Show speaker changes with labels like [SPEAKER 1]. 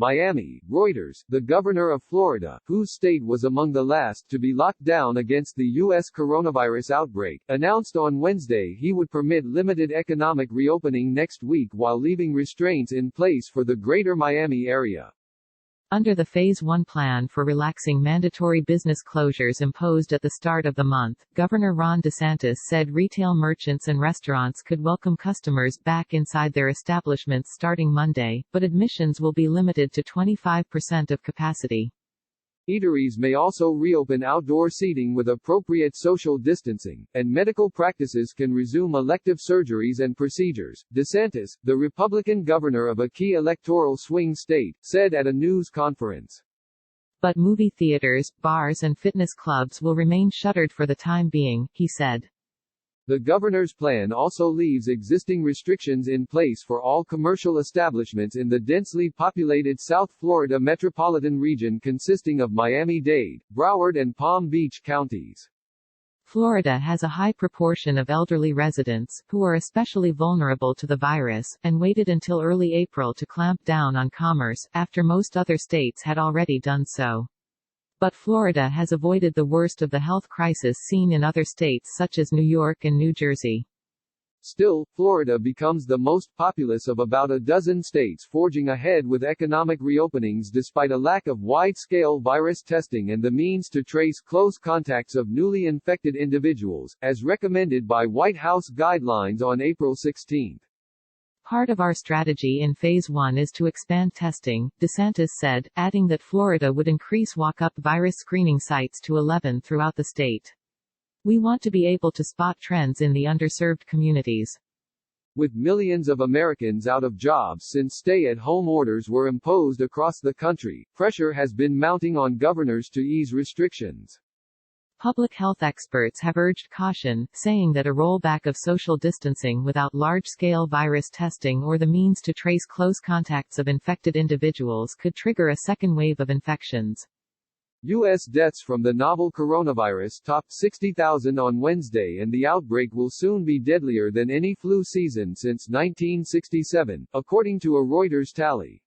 [SPEAKER 1] Miami, Reuters, the governor of Florida, whose state was among the last to be locked down against the U.S. coronavirus outbreak, announced on Wednesday he would permit limited economic reopening next week while leaving restraints in place for the greater Miami area.
[SPEAKER 2] Under the Phase 1 plan for relaxing mandatory business closures imposed at the start of the month, Governor Ron DeSantis said retail merchants and restaurants could welcome customers back inside their establishments starting Monday, but admissions will be limited to 25% of capacity.
[SPEAKER 1] Eateries may also reopen outdoor seating with appropriate social distancing, and medical practices can resume elective surgeries and procedures, DeSantis, the Republican governor of a key electoral swing state, said at a news conference.
[SPEAKER 2] But movie theaters, bars and fitness clubs will remain shuttered for the time being, he said.
[SPEAKER 1] The governor's plan also leaves existing restrictions in place for all commercial establishments in the densely populated South Florida metropolitan region consisting of Miami-Dade, Broward and Palm Beach counties.
[SPEAKER 2] Florida has a high proportion of elderly residents, who are especially vulnerable to the virus, and waited until early April to clamp down on commerce, after most other states had already done so. But Florida has avoided the worst of the health crisis seen in other states such as New York and New Jersey.
[SPEAKER 1] Still, Florida becomes the most populous of about a dozen states forging ahead with economic reopenings despite a lack of wide-scale virus testing and the means to trace close contacts of newly infected individuals, as recommended by White House guidelines on April 16.
[SPEAKER 2] Part of our strategy in Phase 1 is to expand testing, DeSantis said, adding that Florida would increase walk-up virus screening sites to 11 throughout the state. We want to be able to spot trends in the underserved communities. With
[SPEAKER 1] millions of Americans out of jobs since stay-at-home orders were imposed across the country, pressure has been mounting on governors to ease restrictions.
[SPEAKER 2] Public health experts have urged caution, saying that a rollback of social distancing without large-scale virus testing or the means to trace close contacts of infected individuals could trigger a second wave of infections.
[SPEAKER 1] U.S. deaths from the novel coronavirus topped 60,000 on Wednesday, and the outbreak will soon be deadlier than any flu season since 1967, according to a Reuters tally.